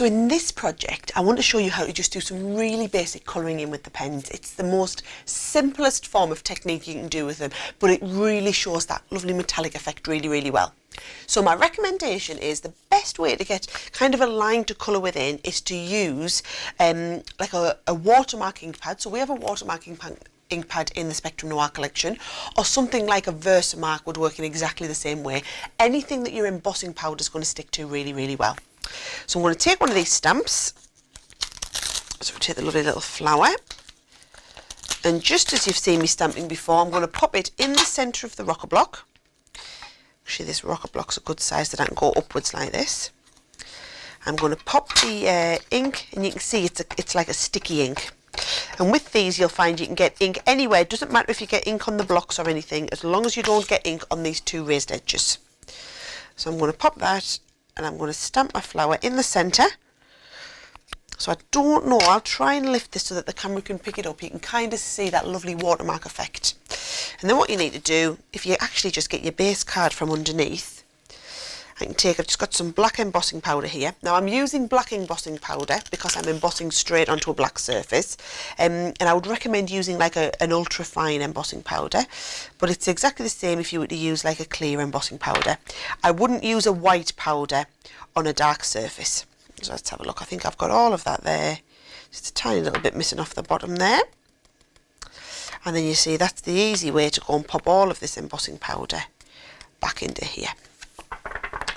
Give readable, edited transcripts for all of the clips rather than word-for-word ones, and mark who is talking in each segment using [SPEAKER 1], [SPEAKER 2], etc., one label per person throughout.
[SPEAKER 1] So in this project, I want to show you how to just do some really basic colouring in with the pens. It's the most simplest form of technique you can do with them, but it really shows that lovely metallic effect really, really well. So my recommendation is the best way to get kind of a line to colour within is to use like a watermark ink pad. So we have a watermark ink pad in the Spectrum Noir collection, or something like a Versamark would work in exactly the same way. Anything that your embossing powder is going to stick to really, really well. So I'm going to take one of these stamps, so we'll take the lovely little flower, and just as you've seen me stamping before, I'm going to pop it in the centre of the rocker block. Actually, this rocker block's a good size that I can go upwards like this. I'm going to pop the ink, and you can see it's like a sticky ink. And with these, you'll find you can get ink anywhere. It doesn't matter if you get ink on the blocks or anything, as long as you don't get ink on these two raised edges. So I'm going to pop that, and I'm going to stamp my flower in the centre. So I don't know, I'll try and lift this so that the camera can pick it up. You can kind of see that lovely watermark effect. And then what you need to do, if you actually just get your base card from underneath, I've just got some black embossing powder here. Now I'm using black embossing powder because I'm embossing straight onto a black surface. And I would recommend using like an ultra fine embossing powder, but it's exactly the same if you were to use like a clear embossing powder. I wouldn't use a white powder on a dark surface. So let's have a look. I think I've got all of that there. Just a tiny little bit missing off the bottom there. And then you see that's the easy way to go and pop all of this embossing powder back into here.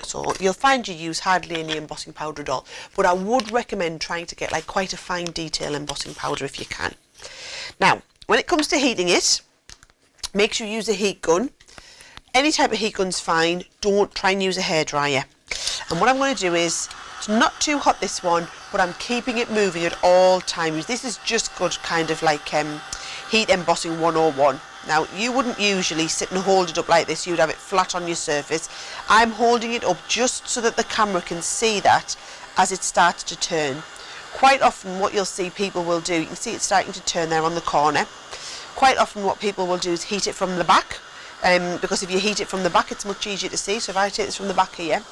[SPEAKER 1] So you'll find you use hardly any embossing powder at all, but I would recommend trying to get like quite a fine detail embossing powder if you can. Now, when it comes to heating it, make sure you use a heat gun. Any type of heat gun's fine. Don't try and use a hairdryer. And what I'm going to do is, it's not too hot this one, but I'm keeping it moving at all times. This is just good kind of like heat embossing 101. Now, you wouldn't usually sit and hold it up like this. You'd have it flat on your surface. I'm holding it up just so that the camera can see that as it starts to turn. Quite often what you'll see people will do, you can see it starting to turn there on the corner. Quite often what people will do is heat it from the back, because if you heat it from the back, it's much easier to see. So if I take this from the back here,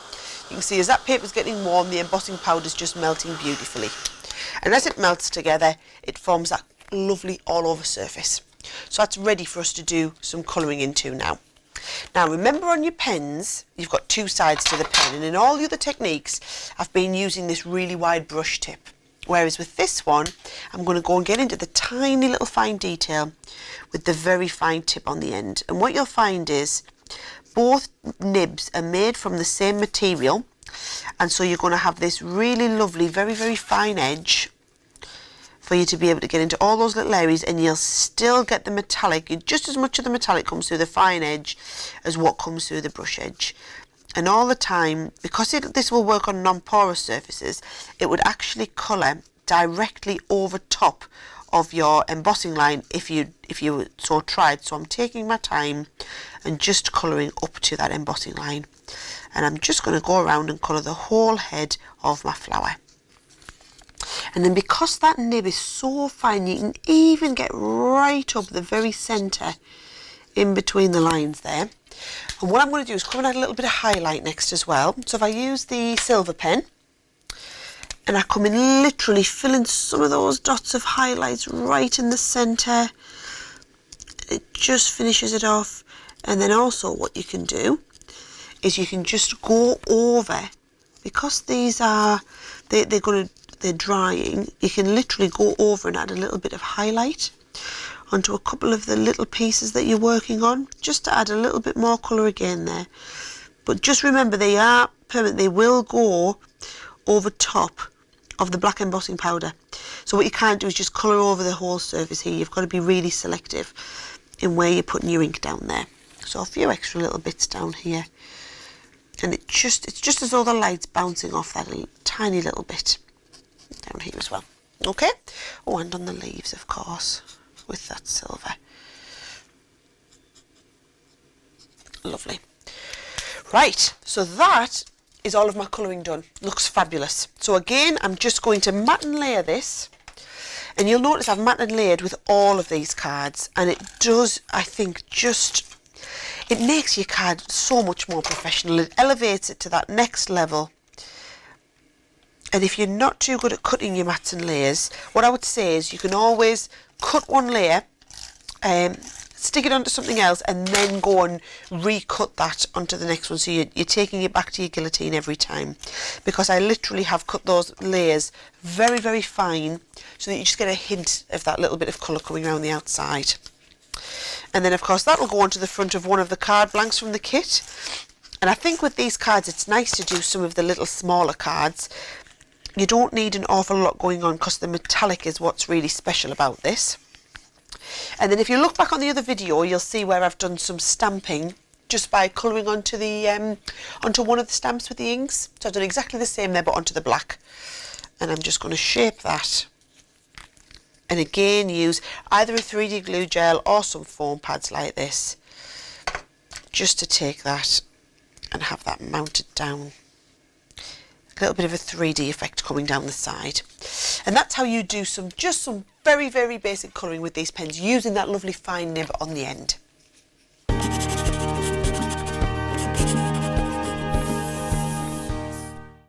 [SPEAKER 1] you can see as that paper's getting warm, the embossing powder's just melting beautifully. And as it melts together, it forms that lovely all over surface. So that's ready for us to do some colouring into now. Now remember, on your pens, you've got two sides to the pen, and in all the other techniques, I've been using this really wide brush tip. Whereas with this one, I'm going to go and get into the tiny little fine detail with the very fine tip on the end. And what you'll find is both nibs are made from the same material, and so you're going to have this really lovely, very, very fine edge for you to be able to get into all those little areas, and you'll still get the metallic. Just as much of the metallic comes through the fine edge as what comes through the brush edge. And all the time, because this will work on non-porous surfaces, it would actually colour directly over top of your embossing line if you so tried. So I'm taking my time and just colouring up to that embossing line, and I'm just going to go around and colour the whole head of my flower. And then because that nib is so fine, you can even get right up the very centre in between the lines there. And what I'm going to do is come and add a little bit of highlight next as well. So if I use the silver pen, and I come in literally filling some of those dots of highlights right in the centre, it just finishes it off. And then also what you can do is you can just go over, because these are, they're drying, you can literally go over and add a little bit of highlight onto a couple of the little pieces that you're working on, just to add a little bit more colour again there. But just remember, they are permanent. They will go over top of the black embossing powder. So what you can't do is just colour over the whole surface here. You've got to be really selective in where you're putting your ink down there. So a few extra little bits down here. And it's just as though the light's bouncing off that tiny little bit down here as well. Okay? Oh, and on the leaves, of course, with that silver. Lovely. Right, so that is all of my colouring done. Looks fabulous. So again, I'm just going to matte and layer this, and you'll notice I've matte and layered with all of these cards, and it does, I think, it makes your card so much more professional. It elevates it to that next level And if you're not too good at cutting your mats and layers, what I would say is you can always cut one layer, stick it onto something else, and then go and recut that onto the next one. So you're taking it back to your guillotine every time, because I literally have cut those layers very, very fine so that you just get a hint of that little bit of colour coming around the outside. And then of course that will go onto the front of one of the card blanks from the kit. And I think with these cards it's nice to do some of the little smaller cards. You don't need an awful lot going on because the metallic is what's really special about this. And then if you look back on the other video, you'll see where I've done some stamping just by colouring onto the onto one of the stamps with the inks. So I've done exactly the same there, but onto the black. And I'm just going to shape that. And again, use either a 3D glue gel or some foam pads like this, just to take that and have that mounted down. A little bit of a 3D effect coming down the side. And that's how you do just some very, very basic colouring with these pens, using that lovely fine nib on the end.